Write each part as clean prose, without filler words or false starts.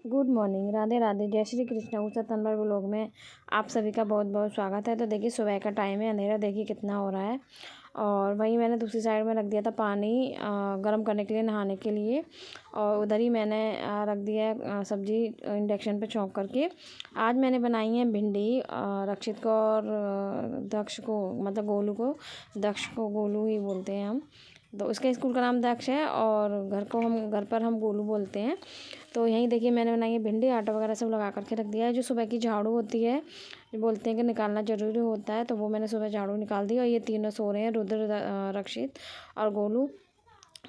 Good morning, Radhe Radhe, जय Shri Krishna. Usha Tanwar vlog में आप सभी का बहुत बहुत स्वागत है। तो देखिए सुबह का टाइम है, अंधेरा देखिए कितना हो रहा है। और वहीं मैंने दूसरी साइड में रख दिया था पानी गर्म करने के लिए, नहाने के लिए। और उधर ही मैंने रख दिया है सब्जी इंडक्शन पे छौंक करके। आज मैंने बनाई है भिंडी। रक्षित को और दक्ष को, मतलब गोलू को, दक्ष को गोलू ही बोलते हैं हम। तो उसके स्कूल का नाम दक्ष है और घर पर हम गोलू बोलते हैं। तो यहीं देखिए मैंने बनाई है भिंडी, आटा वगैरह सब लगा करके रख दिया है। जो सुबह की झाड़ू होती है, जो बोलते हैं कि निकालना ज़रूरी होता है, तो वो मैंने सुबह झाड़ू निकाल दी। और ये तीनों सो रहे हैं, रुद्र, रक्षित और गोलू।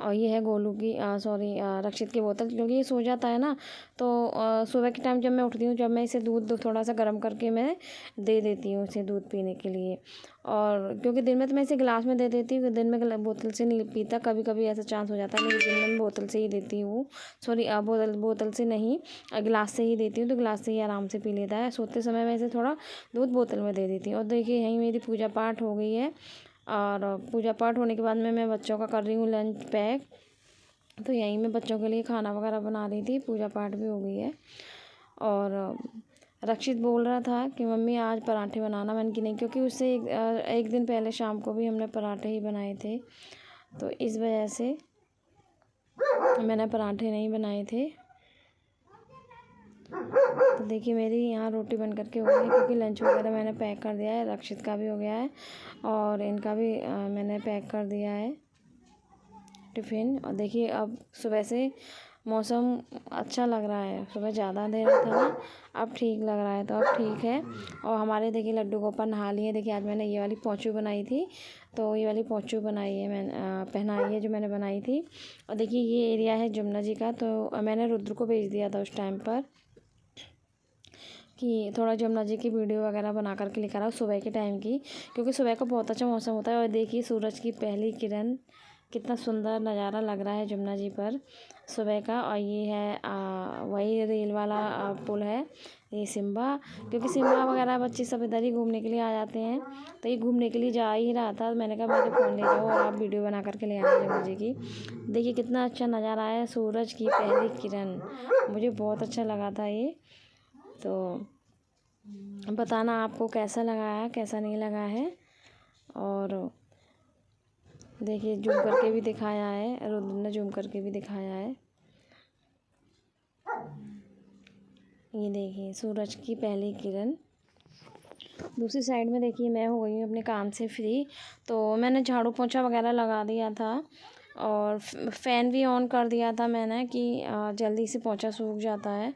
और ये है गोलू की रक्षित की बोतल, क्योंकि ये सो जाता है ना। तो सुबह के टाइम जब मैं उठती हूँ, जब मैं इसे दूध थोड़ा सा गर्म करके मैं दे देती हूँ इसे दूध पीने के लिए। और क्योंकि दिन में तो मैं इसे गिलास में दे देती हूँ, दिन में बोतल से नहीं पीता। कभी कभी ऐसा चांस हो जाता है, लेकिन दिन में मैं बोतल से ही देती हूँ। बोतल से नहीं, गिलास से ही देती हूँ, तो गिलास से ही आराम से पी लेता है। सोते समय मैं इसे थोड़ा दूध बोतल में दे देती हूँ। और देखिए यहीं मेरी पूजा पाठ हो गई है। और पूजा पाठ होने के बाद में मैं बच्चों का कर रही हूँ लंच पैक। तो यहीं मैं बच्चों के लिए खाना वगैरह बना रही थी, पूजा पाठ भी हो गई है। और रक्षित बोल रहा था कि मम्मी आज पराठे बनाना। मैंने कि नहीं, क्योंकि उससे एक दिन पहले शाम को भी हमने पराठे ही बनाए थे, तो इस वजह से मैंने पराठे नहीं बनाए थे। तो देखिए मेरी यहाँ रोटी बन करके हो गई है, क्योंकि लंच वगैरह मैंने पैक कर दिया है। रक्षित का भी हो गया है और इनका भी मैंने पैक कर दिया है टिफ़िन। और देखिए अब सुबह से मौसम अच्छा लग रहा है। सुबह ज़्यादा अंधेरा था ना, अब ठीक लग रहा है, तो अब ठीक है। और हमारे देखिए लड्डू गोपाल नहा लिए। देखिए आज मैंने ये वाली पोंचू बनाई थी, तो ये वाली पोंचू बनाई है मैंने, पहनाई है जो मैंने बनाई थी। और देखिए ये एरिया है जमुना जी का, तो मैंने रुद्र को भेज दिया था उस टाइम पर कि थोड़ा जमुना जी की वीडियो वगैरह बना करके लेकर आओ सुबह के टाइम की, क्योंकि सुबह का बहुत अच्छा मौसम होता है। और देखिए सूरज की पहली किरण, कितना सुंदर नज़ारा लग रहा है जमुना जी पर सुबह का। और ये है वही रेल वाला पुल है, ये सिम्बा। क्योंकि सिम्बा वगैरह बच्चे सब इधर ही घूमने के लिए आ जाते हैं, तो ये घूमने के लिए जा ही रहा था। मैंने कहा मेरे फ़ोन ले जाओ और आप वीडियो बना करके ले आना जमुना जी की। देखिए कितना अच्छा नज़ारा है, सूरज की पहली किरण, मुझे बहुत अच्छा लगा था ये। तो बताना आपको कैसा लगा है, कैसा नहीं लगा है। और देखिए जूम करके भी दिखाया है, रुद्र ने जूम करके भी दिखाया है। ये देखिए सूरज की पहली किरण। दूसरी साइड में देखिए मैं हो गई हूँ अपने काम से फ्री। तो मैंने झाड़ू पोंछा वगैरह लगा दिया था और फ़ैन भी ऑन कर दिया था मैंने कि जल्दी से पोंछा सूख जाता है।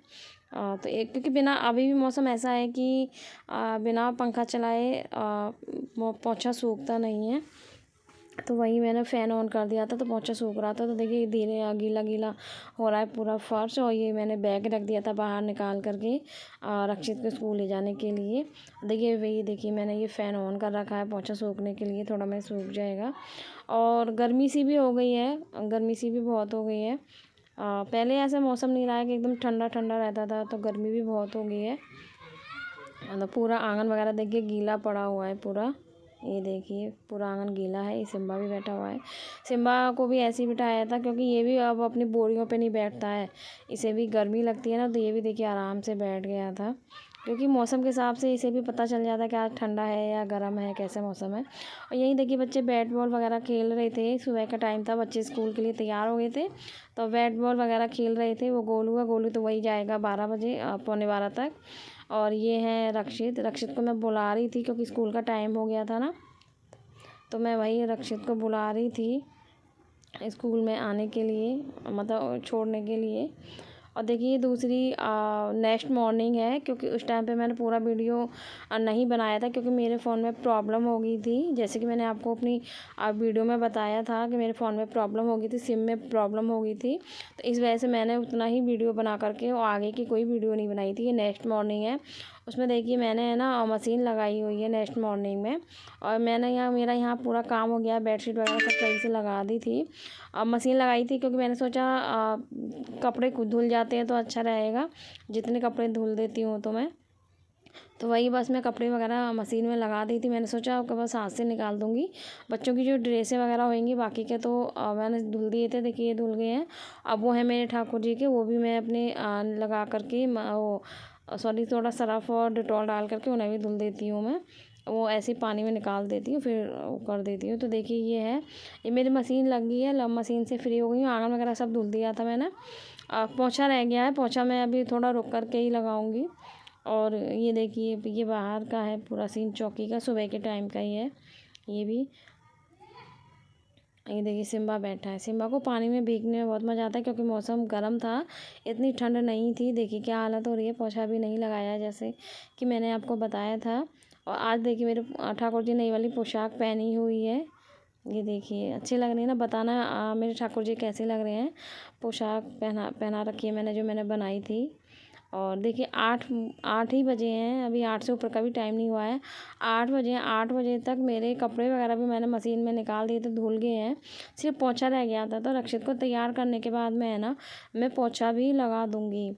तो एक, क्योंकि बिना, अभी भी मौसम ऐसा है कि बिना पंखा चलाए पोंछा सूखता नहीं है। तो वही मैंने फ़ैन ऑन कर दिया था, तो पोंछा सूख रहा था। तो देखिए धीरे गीला गीला हो रहा है पूरा फर्श। और ये मैंने बैग रख दिया था बाहर निकाल करके रक्षित को स्कूल ले जाने के लिए। देखिए वही, देखिए मैंने ये फ़ैन ऑन कर रखा है पोंछा सूखने के लिए, थोड़ा मैं सूख जाएगा। और गर्मी सी भी हो गई है, गर्मी सी भी बहुत हो गई है। पहले ऐसा मौसम नहीं रहा है कि एकदम ठंडा ठंडा रहता था, तो गर्मी भी बहुत हो गई है। मतलब पूरा आंगन वगैरह देखिए गीला पड़ा हुआ है पूरा। ये देखिए पूरा आंगन गीला है। ये सिम्बा भी बैठा हुआ है। सिम्बा को भी ऐसे ही बिठाया था, क्योंकि ये भी अब अपनी बोरियों पे नहीं बैठता है, इसे भी गर्मी लगती है ना। तो ये भी देखिए आराम से बैठ गया था, क्योंकि मौसम के हिसाब से इसे भी पता चल जाता है कि आज ठंडा है या गर्म है, कैसा मौसम है। और यहीं देखिए बच्चे बैट बॉल वगैरह खेल रहे थे। सुबह का टाइम था, बच्चे स्कूल के लिए तैयार हो गए थे, तो बैट बॉल वगैरह खेल रहे थे। वो गोलू है, गोलू तो वही जाएगा 12 बजे, पौने 12 तक। और ये है रक्षित। रक्षित को मैं बुला रही थी, क्योंकि स्कूल का टाइम हो गया था ना, तो मैं वही रक्षित को बुला रही थी स्कूल में आने के लिए, मतलब छोड़ने के लिए। और देखिए दूसरी नेक्स्ट मॉर्निंग है, क्योंकि उस टाइम पे मैंने पूरा वीडियो नहीं बनाया था, क्योंकि मेरे फ़ोन में प्रॉब्लम हो गई थी। जैसे कि मैंने आपको अपनी वीडियो में बताया था कि मेरे फ़ोन में प्रॉब्लम हो गई थी, सिम में प्रॉब्लम हो गई थी। तो इस वजह से मैंने उतना ही वीडियो बना करके और आगे की कोई वीडियो नहीं बनाई थी। ये नेक्स्ट मॉर्निंग है, उसमें देखिए मैंने है ना मशीन लगाई हुई है नेक्स्ट मॉर्निंग में। और मैंने यहाँ, मेरा यहाँ पूरा काम हो गया, बेडशीट वगैरह सब सही से लगा दी थी। अब मशीन लगाई थी, क्योंकि मैंने सोचा कपड़े धुल जाते हैं तो अच्छा रहेगा, जितने कपड़े धुल देती हूँ तो मैं। तो वही बस मैं कपड़े वगैरह मशीन में लगा दी थी। मैंने सोचा कि बस हाथ से निकाल दूँगी। बच्चों की जो ड्रेसें वगैरह होंगी बाकी के तो मैंने धुल दिए थे। देखिए ये धुल गए हैं। अब वो है मेरे ठाकुर जी के, वो भी मैं अपने लगा करके वो सॉरी थोड़ा सर्फ़ और डिटॉल डाल करके उन्हें भी धुल देती हूँ मैं। वो ऐसे ही पानी में निकाल देती हूँ, फिर वो कर देती हूँ। तो देखिए ये है, ये मेरी मशीन लग गई है। मशीन से फ्री हो गई हूँ। आंगन वगैरह सब धुल दिया था मैंने। पोंछा रह गया है, पोंछा मैं अभी थोड़ा रुक कर के ही लगाऊंगी। और ये देखिए ये बाहर का है पूरा सीन चौकी का, सुबह के टाइम का ही है ये भी। ये देखिए सिम्बा बैठा है। सिम्बा को पानी में भीगने में बहुत मज़ा आता है क्योंकि मौसम गर्म था, इतनी ठंड नहीं थी। देखिए क्या हालत हो रही है, पोंछा भी नहीं लगाया जैसे कि मैंने आपको बताया था। और आज देखिए मेरे ठाकुर जी नई वाली पोशाक पहनी हुई है। ये देखिए अच्छी लग रही है ना, बताना मेरे ठाकुर जी कैसे लग रहे हैं। पोशाक पहना पहना रखी है मैंने, जो मैंने बनाई थी। और देखिए 8 ही बजे हैं, अभी 8 से ऊपर का भी टाइम नहीं हुआ है। 8 बजे, 8 बजे तक मेरे कपड़े वगैरह भी मैंने मशीन में निकाल दिए थे, धुल गए हैं। सिर्फ पोंछा रह गया था। तो रक्षित को तैयार करने के बाद में है ना, मैं पोंछा भी लगा दूँगी।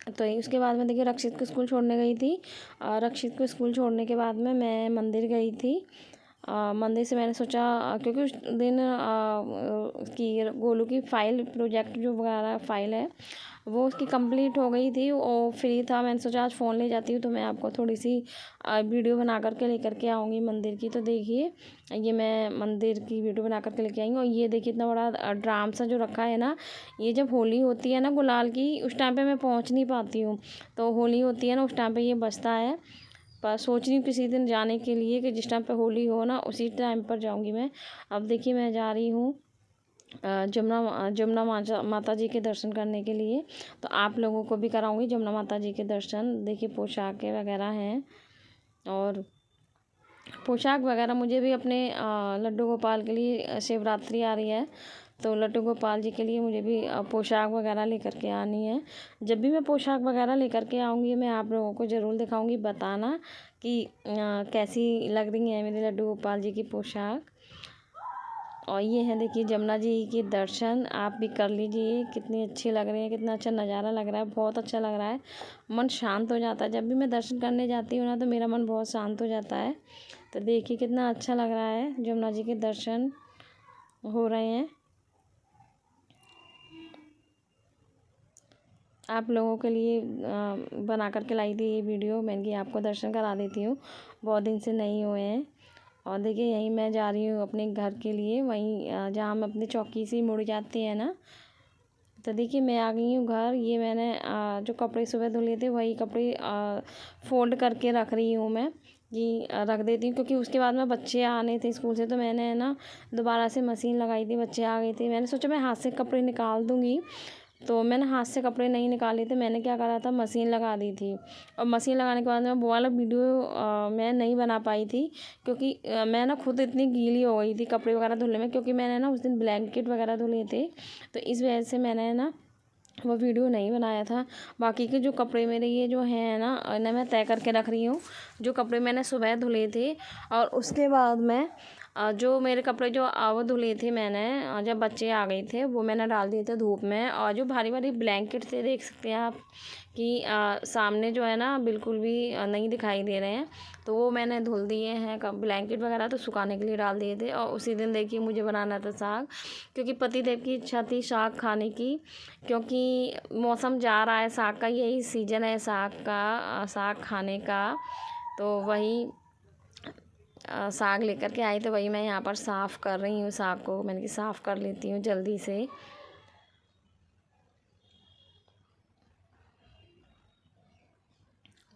तो उसके बाद में देखिए रक्षित को स्कूल छोड़ने गई थी। रक्षित को स्कूल छोड़ने के बाद में मैं मंदिर गई थी। मंदिर से मैंने सोचा क्योंकि उस दिन की गोलू की फ़ाइल प्रोजेक्ट जो वगैरह फ़ाइल है वो उसकी कंप्लीट हो गई थी और फ्री था। मैंने सोचा आज फ़ोन ले जाती हूँ तो मैं आपको थोड़ी सी वीडियो बना करके लेकर के आऊँगी मंदिर की। तो देखिए ये मैं मंदिर की वीडियो बना करके लेके आई हूँ। और ये देखिए इतना बड़ा ड्राम सा जो रखा है ना, ये जब होली होती है ना गुलाल की, उस टाइम पे मैं पहुँच नहीं पाती हूँ। तो होली होती है ना, उस टाइम पे ये बजता है। पर सोच रही हूँ किसी दिन जाने के लिए कि जिस टाइम पे होली हो ना उसी टाइम पर जाऊँगी मैं। अब देखिए मैं जा रही हूँ जमुना माता जी के दर्शन करने के लिए। तो आप लोगों को भी कराऊंगी जमुना माता जी के दर्शन। देखिए पोशाकें वगैरह हैं और पोशाक वगैरह मुझे भी अपने लड्डू गोपाल के लिए, शिवरात्रि आ रही है तो लड्डू गोपाल जी के लिए मुझे भी पोशाक वगैरह लेकर के आनी है। जब भी मैं पोशाक वगैरह लेकर के आऊँगी मैं आप लोगों को ज़रूर दिखाऊंगी, बताना कि कैसी लग रही है मेरे लड्डू गोपाल जी की पोशाक। और ये है देखिए जमुना जी के दर्शन, आप भी कर लीजिए। कितनी अच्छी लग रही है, कितना अच्छा नज़ारा लग रहा है, बहुत अच्छा लग रहा है। मन शांत हो जाता है जब भी मैं दर्शन करने जाती हूँ ना, तो मेरा मन बहुत शांत हो जाता है। तो देखिए कितना अच्छा लग रहा है, जमुना जी के दर्शन हो रहे हैं। आप लोगों के लिए बना करके लाई थी ये वीडियो, मैंने कि आपको दर्शन करा देती हूँ, बहुत दिन से नहीं हुए हैं। और देखिए यहीं मैं जा रही हूँ अपने घर के लिए, वहीं जहाँ हम अपनी चौकी से मुड़ जाते हैं ना। तो देखिए मैं आ गई हूँ घर। ये मैंने जो कपड़े सुबह धुले थे वही कपड़े फोल्ड करके रख रही हूँ मैं, कि रख देती हूँ क्योंकि उसके बाद में बच्चे आने थे स्कूल से। तो मैंने है ना दोबारा से मशीन लगाई थी, बच्चे आ गए थे। मैंने सोचा मैं हाथ से कपड़े निकाल दूँगी, तो मैंने हाथ से कपड़े नहीं निकाले थे। मैंने क्या करा था, मशीन लगा दी थी। और मशीन लगाने के बाद में वो वाला वीडियो मैं नहीं बना पाई थी क्योंकि मैं ना खुद इतनी गीली हो गई थी कपड़े वगैरह धुलने में, क्योंकि मैंने ना उस दिन ब्लैंकेट वगैरह धुले थे। तो इस वजह से मैंने ना वो वीडियो नहीं बनाया था। बाकी के जो कपड़े मेरे ये जो हैं ना, इन्हें मैं तय करके रख रही हूँ। जो कपड़े मैंने सुबह धुले थे और उसके बाद में जो मेरे कपड़े जो वो धुले थे मैंने जब बच्चे आ गए थे वो मैंने डाल दिए थे धूप में। और जो भारी भारी ब्लैंकेट थे देख सकते हैं आप कि सामने जो है ना बिल्कुल भी नहीं दिखाई दे रहे हैं, तो वो मैंने धुल दिए हैं। ब्लैंकेट वगैरह तो सुखाने के लिए डाल दिए थे। और उसी दिन देखिए मुझे बनाना था साग, क्योंकि पतिदेव की इच्छा थी साग खाने की, क्योंकि मौसम जा रहा है साग का, यही सीज़न है साग का, साग खाने का। तो वही साग लेकर के आई, तो वही मैं यहाँ पर साफ़ कर रही हूँ साग को। मैंने कि साफ़ कर लेती हूँ जल्दी से।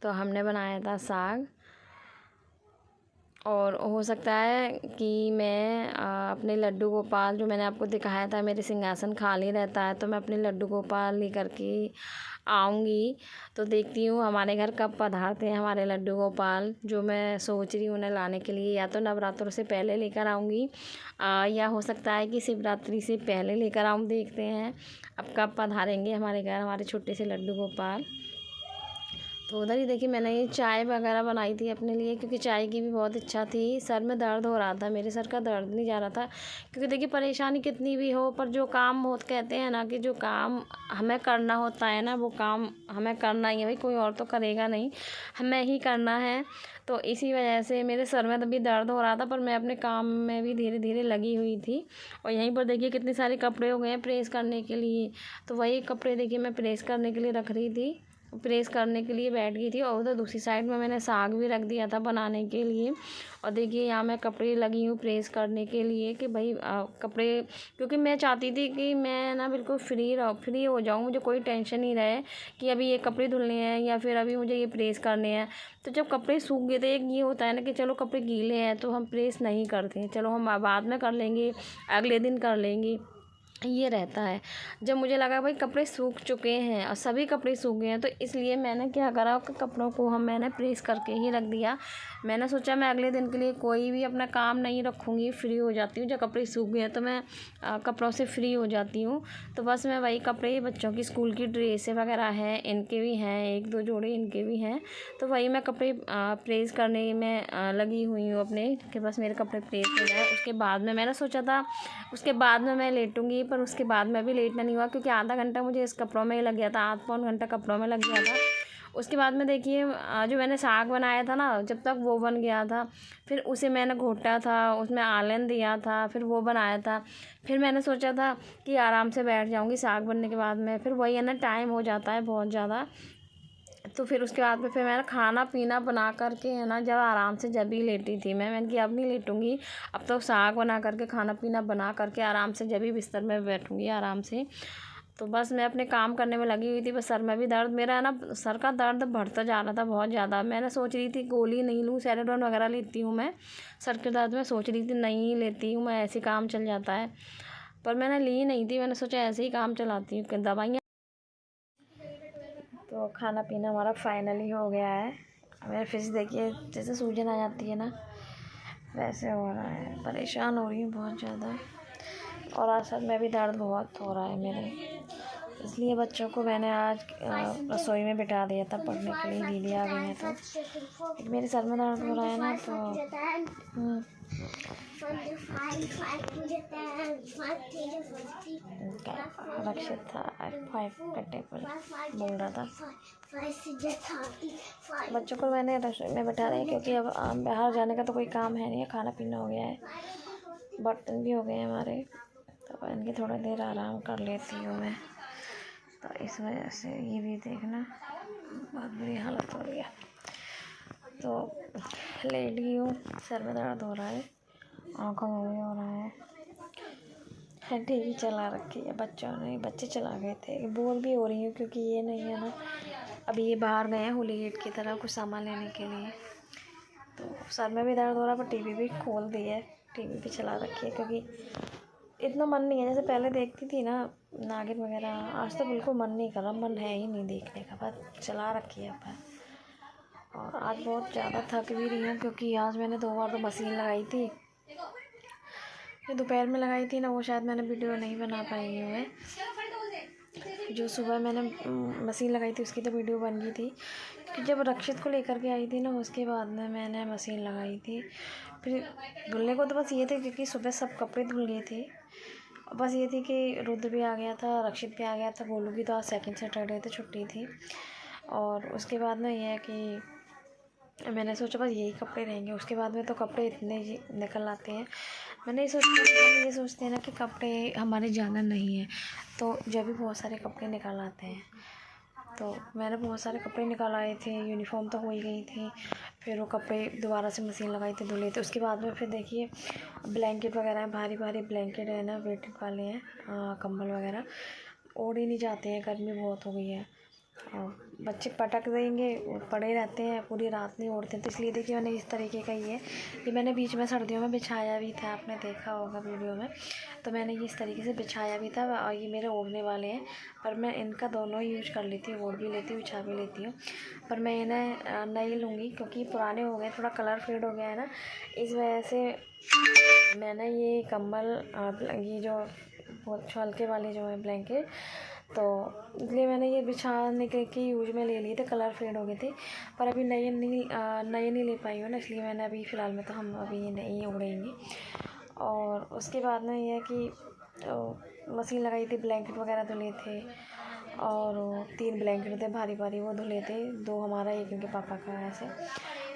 तो हमने बनाया था साग। और हो सकता है कि मैं अपने लड्डू गोपाल, जो मैंने आपको दिखाया था मेरे सिंहासन खाली रहता है, तो मैं अपने लड्डू गोपाल लेकर के आऊँगी। तो देखती हूँ हमारे घर कब पधारते हैं हमारे लड्डू गोपाल, जो मैं सोच रही हूँ उन्हें लाने के लिए। या तो नवरात्रों से पहले लेकर आऊँगी या हो सकता है कि शिवरात्रि से पहले लेकर आऊँ, देखते हैं अब कब पधारेंगे हमारे घर हमारे छोटे से लड्डू गोपाल। तो उधर ही देखिए मैंने ये चाय वगैरह बनाई थी अपने लिए, क्योंकि चाय की भी बहुत इच्छा थी। सर में दर्द हो रहा था, मेरे सर का दर्द नहीं जा रहा था, क्योंकि देखिए परेशानी कितनी भी हो पर जो काम हो, कहते हैं ना कि जो काम हमें करना होता है ना, वो काम हमें करना ही है भाई, कोई और तो करेगा नहीं, हमें ही करना है। तो इसी वजह से मेरे सर में तभी दर्द हो रहा था, पर मैं अपने काम में भी धीरे धीरे लगी हुई थी। और यहीं पर देखिए कितने सारे कपड़े हो गए हैं प्रेस करने के लिए। तो वही कपड़े देखिए मैं प्रेस करने के लिए रख रही थी, प्रेस करने के लिए बैठ गई थी। और उधर दूसरी साइड में मैंने साग भी रख दिया था बनाने के लिए। और देखिए यहाँ मैं कपड़े लगी हूँ प्रेस करने के लिए कि भाई कपड़े, क्योंकि मैं चाहती थी कि मैं ना बिल्कुल फ्री हो जाऊँ, मुझे कोई टेंशन नहीं रहे कि अभी ये कपड़े धुलने हैं या फिर अभी मुझे ये प्रेस करने हैं। तो जब कपड़े सूख गए थे, एक ये होता है ना कि चलो कपड़े गीले हैं तो हम प्रेस नहीं करते हैं, चलो हम बाद में कर लेंगे, अगले दिन कर लेंगे, ये रहता है। जब मुझे लगा भाई कपड़े सूख चुके हैं और सभी कपड़े सूख गए हैं, तो इसलिए मैंने क्या करा कि कपड़ों को मैंने प्रेस करके ही रख दिया। मैंने सोचा मैं अगले दिन के लिए कोई भी अपना काम नहीं रखूँगी, फ्री हो जाती हूँ। जब कपड़े सूख गए हैं तो मैं कपड़ों से फ्री हो जाती हूँ। तो बस मैं वही कपड़े, बच्चों की स्कूल की ड्रेसें वगैरह हैं, इनके भी हैं, एक दो जोड़े इनके भी हैं। तो वही मैं कपड़े प्रेस करने में लगी हुई हूँ अपने, कि बस मेरे कपड़े प्रेस हो जाए। उसके बाद में मैंने सोचा था उसके बाद में मैं लेटूँगी, पर उसके बाद में भी लेटना नहीं हुआ, क्योंकि आधा घंटा मुझे इस कपड़ों में ही लग गया था, आधा पौन घंटा कपड़ों में लग गया था। उसके बाद में देखिए जो मैंने साग बनाया था ना, जब तक वो बन गया था, फिर उसे मैंने घोटा था, उसमें आलन दिया था, फिर वो बनाया था। फिर मैंने सोचा था कि आराम से बैठ जाऊँगी साग बनने के बाद में, फिर वही है ना, टाइम हो जाता है बहुत ज़्यादा। तो फिर उसके बाद में फिर मैंने खाना पीना बना करके है ना, जब आराम से जब ही लेटी थी मैंने कि अब नहीं लेटूँगी, अब तो साग बना करके खाना पीना बना करके आराम से जब ही बिस्तर में बैठूँगी आराम से। तो बस मैं अपने काम करने में लगी हुई थी। बस सर में भी दर्द, मेरा है ना सर का दर्द बढ़ता जा रहा था बहुत ज़्यादा। मैंने सोच रही थी गोली नहीं लूँ, सेरोडोन वगैरह लेती हूँ मैं सर के दर्द में, सोच रही थी नहीं लेती हूँ मैं, ऐसे काम चल जाता है, पर मैंने ली नहीं थी। मैंने सोचा ऐसे ही काम चलाती हूँ कि दवाइयाँ। तो खाना पीना हमारा फाइनली हो गया है। मेरे फेस देखिए जैसे सूजन आ जाती है ना, वैसे हो रहा है, परेशान हो रही हूँ बहुत ज़्यादा। और आज सर में भी दर्द बहुत हो रहा है मेरे, इसलिए बच्चों को मैंने आज रसोई में बिठा दिया था पढ़ने के लिए। दीदी आ गई है तो मेरे सर में दर्द हो रहा है ना, तो रक्षित था 5 का टेबल बोल रहा था। बच्चों को मैंने रसोई में बैठा दिया, क्योंकि अब बाहर जाने का तो कोई काम है नहीं, खाना पीना हो गया है, बर्तन भी हो गए हैं हमारे, तो इनकी थोड़ी देर आराम कर लेती हूँ मैं। तो इस वजह से ये भी देखना बहुत बुरी हालत हो रही है। तो लेट गई हूँ, सर में दर्द हो रहा है, आँखों में भी हो रहा है। टीवी चला रखी है बच्चे चला गए थे। बोर भी हो रही हूँ, क्योंकि ये नहीं है ना, अभी ये बाहर गए हैं होली गेट की तरफ कुछ सामान लेने के लिए। तो सर में भी दर्द हो रहा है, पर टीवी भी खोल दी है, टीवी भी चला रखी है, क्योंकि इतना मन नहीं है जैसे पहले देखती थी ना नागिन वगैरह। आज तो बिल्कुल मन नहीं कर रहा, मन है ही नहीं देखने का, बस चला रखी है अपन। और आज बहुत ज़्यादा थक भी रही हूँ, क्योंकि आज मैंने 2 बार तो मशीन लगाई थी। ये दोपहर में लगाई थी ना, वो शायद मैंने वीडियो नहीं बना पाई हूँ मैं। जो सुबह मैंने मशीन लगाई थी उसकी तो वीडियो बन गई थी, कि जब रक्षित को लेकर के आई थी ना, उसके बाद में मैंने मशीन लगाई थी। फिर धुलने को तो बस ये थे, क्योंकि सुबह सब कपड़े धुल गए थे। बस ये थी कि रुद्र भी आ गया था, रक्षित भी आ गया था, गोलू की तो आज सेकंड सैटरडे थे, छुट्टी थी। और उसके बाद में ये है कि मैंने सोचा बस यही कपड़े रहेंगे। उसके बाद में तो कपड़े इतने निकल आते हैं। मैंने हम ये सोचते हैं ना कि कपड़े हमारे ज़्यादा नहीं है, तो जब भी बहुत सारे कपड़े निकल आते हैं। तो मैंने बहुत सारे कपड़े निकाल आए थे, यूनिफॉर्म तो हो ही गई थी, फिर वो कपड़े दोबारा से मशीन लगाई थी, धुले थे। उसके बाद में फिर देखिए ब्लैंकेट वगैरह, भारी भारी ब्लैंकेट है ना, वेटेड वाले हैं, कंबल वगैरह ओढ़ ही नहीं जाते हैं, गर्मी बहुत हो गई है। और बच्चे पटक देंगे, पड़े रहते हैं, पूरी रात नहीं ओढ़ते, तो इसलिए देखिए मैंने इस तरीके का ये मैंने बीच में सर्दियों में बिछाया भी था, आपने देखा होगा वीडियो में। तो मैंने ये इस तरीके से बिछाया भी था, और ये मेरे ओढ़ने वाले हैं, पर मैं इनका दोनों ही यूज कर लेती हूँ, ओढ़ भी लेती हूँ, बिछा भी लेती हूँ। पर मैं इन्हें नहीं लूँगी, क्योंकि पुराने हो गए, थोड़ा कलर फेड हो गया है ना, इस वजह से मैंने ये कंबल, ये जो बहुत हल्के वाले जो है ब्लैंकेट, तो इसलिए मैंने ये बिछाने के यूज में ले लिए थे, कलर फेड हो गए थे। पर अभी नए नहीं ले पाई हूँ ना, इसलिए मैंने अभी फ़िलहाल में तो हम अभी नहीं उड़ेंगे। और उसके बाद में ये है कि मशीन लगाई थी, ब्लैंकेट वगैरह धुले थे और 3 ब्लैंकेट थे भारी भारी, वो धुले थे, 2 हमारा एक उनके पापा का ऐसे।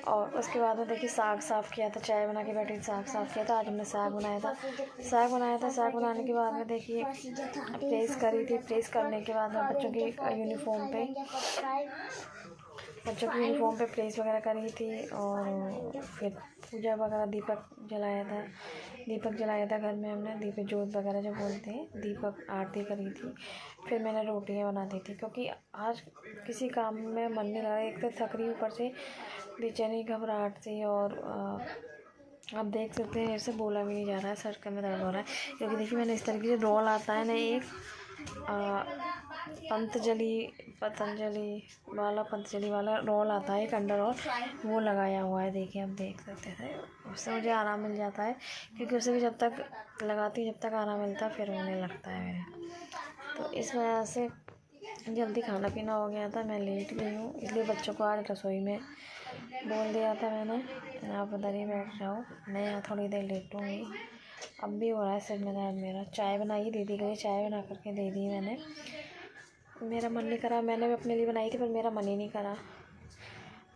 और उसके बाद में देखिए साग साफ़ किया था, चाय बना के बैठी थी, साग साफ़ किया था। आज हमने साग बनाया था। साग बनाने के बाद में देखिए प्रेस करी थी। प्रेस करने के बाद में बच्चों की यूनिफॉर्म पे प्रेस वगैरह करी थी। और फिर पूजा वगैरह दीपक जलाया था घर में हमने, दीपक जोत वगैरह जो बोलते हैं, दीपक आरती करी थी। फिर मैंने रोटियां बना दी थी, क्योंकि आज किसी काम में मन नहीं लगा। एक तो थक रही, ऊपर से बेचैनी घबराहट थी। और आप देख सकते हैं ऐसे बोला भी नहीं जा रहा है, सर का में दर्द हो रहा है। क्योंकि देखिए मैंने इस तरीके से रोल आता है ना, एक पतंजलि वाला रोल आता है, एक अंडर रोल, वो लगाया हुआ है। देखिए आप देख सकते थे, उससे मुझे आराम मिल जाता है। क्योंकि उसे भी जब तक लगाती हूँ, जब तक आराम मिलता है फिर होने लगता है मेरे। तो इस वजह से जल्दी खाना पीना हो गया था, मैं लेट गई हूँ। इसलिए बच्चों को आज रसोई में बोल दिया था मैंने, आप उधर ही बैठ जाओ, मैं यहाँ थोड़ी देर लेटूँगी। अब भी हो रहा है सिर में दर्द मेरा। चाय बनाई, दीदी के लिए चाय बना करके दे दी मैंने। मेरा मन नहीं करा, मैंने भी अपने लिए बनाई थी पर मेरा मन ही नहीं करा,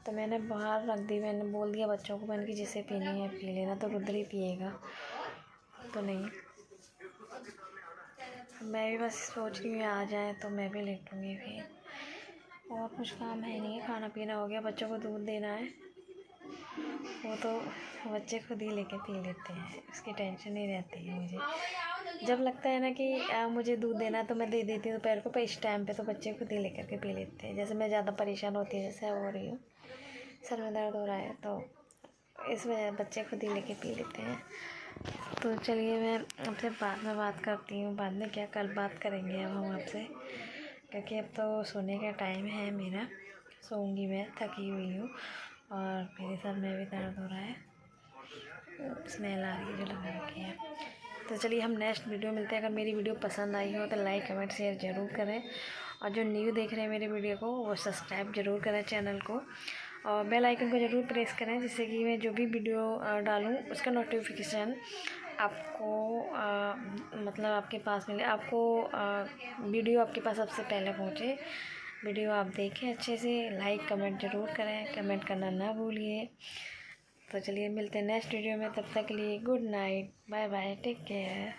तो मैंने बाहर रख दी। मैंने बोल दिया बच्चों को, मैंने कि जिसे पीनी है पी लेना, तो रुद्र ही पिएगा, तो नहीं। मैं भी बस सोच रही हूँ आ जाए तो मैं भी लेटूँगी फिर। और कुछ काम है नहीं, खाना पीना हो गया, बच्चों को दूध देना है, वो तो बच्चे खुद ही लेके पी लेते हैं, उसकी टेंशन नहीं रहती है मुझे। जब लगता है ना कि मुझे दूध देना तो मैं दे देती हूँ दोपहर को, पर इस टाइम पे तो बच्चे खुद ही लेकर के पी लेते हैं। जैसे मैं ज़्यादा परेशान होती है, जैसे हो रही हूँ, सर में दर्द हो रहा है, तो इस वजह बच्चे खुद ही लेके पी लेते हैं। तो चलिए मैं आपसे बाद में बात करती हूँ। बाद में क्या, कल बात करेंगे अब हम आपसे, क्योंकि अब तो सोने का टाइम है मेरा, सोऊंगी मैं, थकी हुई हूँ और मेरे सर में भी दर्द हो रहा है, स्मेल आ रही है जो लगा रखी है। तो चलिए हम नेक्स्ट वीडियो मिलते हैं। अगर मेरी वीडियो पसंद आई हो तो लाइक कमेंट शेयर ज़रूर करें, और जो न्यू देख रहे हैं मेरे वीडियो को वो सब्सक्राइब ज़रूर करें चैनल को, और बेल आइकन को ज़रूर प्रेस करें, जिससे कि मैं जो भी वीडियो डालूँ उसका नोटिफिकेशन आपको मतलब आपके पास मिले, आपको वीडियो आपके पास सबसे पहले पहुँचे। वीडियो आप देखें अच्छे से, लाइक कमेंट ज़रूर करें, कमेंट करना ना भूलिए। तो चलिए मिलते हैं नेक्स्ट वीडियो में, तब तक के लिए good night, bye bye, take care.